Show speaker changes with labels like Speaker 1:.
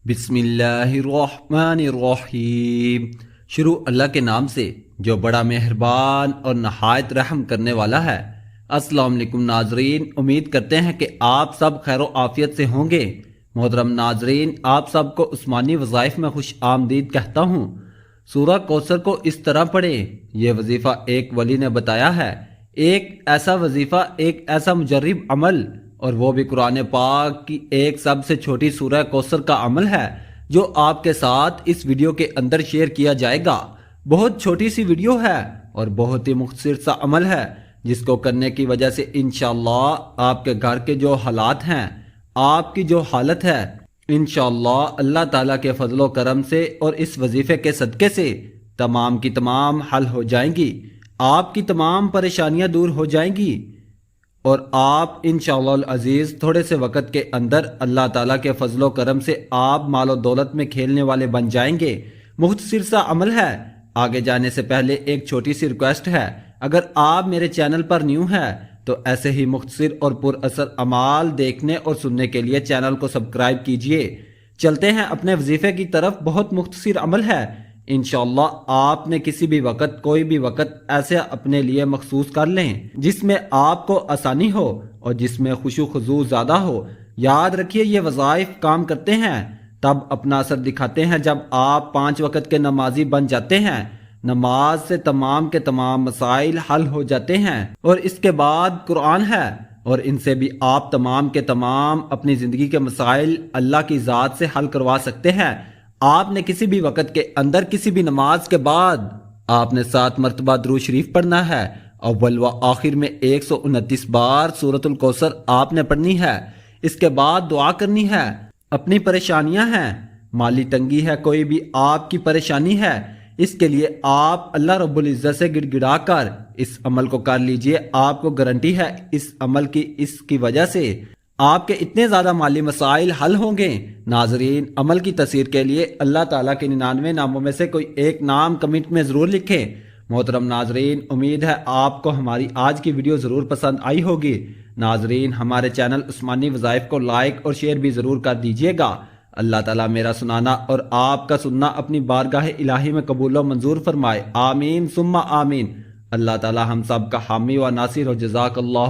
Speaker 1: بسم اللہ الرحمن الرحیم۔ شروع اللہ کے نام سے جو بڑا مہربان اور نہایت رحم کرنے والا ہے۔ السلام علیکم ناظرین، امید کرتے ہیں کہ آپ سب خیر و عافیت سے ہوں گے۔ محترم ناظرین، آپ سب کو عثمانی وظائف میں خوش آمدید کہتا ہوں۔ سورہ کوثر کو اس طرح پڑھیں، یہ وظیفہ ایک ولی نے بتایا ہے۔ ایک ایسا وظیفہ، ایک ایسا مجرب عمل، اور وہ بھی قرآن پاک کی ایک سب سے چھوٹی سورہ کوثر کا عمل ہے جو آپ کے ساتھ اس ویڈیو کے اندر شیئر کیا جائے گا۔ بہت چھوٹی سی ویڈیو ہے اور بہت ہی مختصر سا عمل ہے، جس کو کرنے کی وجہ سے انشاءاللہ آپ کے گھر کے جو حالات ہیں، آپ کی جو حالت ہے، انشاءاللہ اللہ تعالیٰ کے فضل و کرم سے اور اس وظیفے کے صدقے سے تمام کی تمام حل ہو جائیں گی، آپ کی تمام پریشانیاں دور ہو جائیں گی، اور آپ انشاءاللہ العزیز تھوڑے سے وقت کے اندر اللہ تعالیٰ کے فضل و کرم سے آپ مال و دولت میں کھیلنے والے بن جائیں گے۔ مختصر سا عمل ہے۔ آگے جانے سے پہلے ایک چھوٹی سی ریکویسٹ ہے، اگر آپ میرے چینل پر نیو ہیں تو ایسے ہی مختصر اور پر اثر اعمال دیکھنے اور سننے کے لیے چینل کو سبسکرائب کیجئے۔ چلتے ہیں اپنے وظیفے کی طرف۔ بہت مختصر عمل ہے، انشاءاللہ آپ نے کسی بھی وقت، کوئی بھی وقت ایسے اپنے لیے مخصوص کر لیں جس میں آپ کو آسانی ہو اور جس میں خشوع و خضوع زیادہ ہو۔ یاد رکھیے، یہ وظائف کام کرتے ہیں تب اپنا اثر دکھاتے ہیں جب آپ 5 وقت کے نمازی بن جاتے ہیں۔ نماز سے تمام کے تمام مسائل حل ہو جاتے ہیں، اور اس کے بعد قرآن ہے، اور ان سے بھی آپ تمام کے تمام اپنی زندگی کے مسائل اللہ کی ذات سے حل کروا سکتے ہیں۔ آپ نے کسی بھی وقت کے اندر، کسی بھی نماز کے بعد آپ نے 7 مرتبہ درود شریف پڑھنا ہے، اول و آخر میں 129 بار سورۃ الکوثر آپ نے پڑھنی ہے۔ اس کے بعد دعا کرنی ہے۔ اپنی پریشانیاں ہیں، مالی تنگی ہے، کوئی بھی آپ کی پریشانی ہے، اس کے لیے آپ اللہ رب العزت سے گڑ گڑا کر اس عمل کو کر لیجئے۔ آپ کو گارنٹی ہے اس عمل کی، اس کی وجہ سے آپ کے اتنے زیادہ مالی مسائل حل ہوں گے۔ ناظرین، عمل کی تصویر کے لیے اللہ تعالیٰ کے 99 ناموں میں سے کوئی ایک نام کمنٹ میں ضرور لکھیں۔ محترم ناظرین، امید ہے آپ کو ہماری آج کی ویڈیو ضرور پسند آئی ہوگی۔ ناظرین، ہمارے چینل عثمانی وظائف کو لائک اور شیئر بھی ضرور کر دیجئے گا۔ اللہ تعالیٰ میرا سنانا اور آپ کا سننا اپنی بارگاہ الہی میں قبول و منظور فرمائے۔ آمین ثم آمین۔ اللہ تعالیٰ ہم سب کا حامی و ناصر ہو۔ جزاک اللہ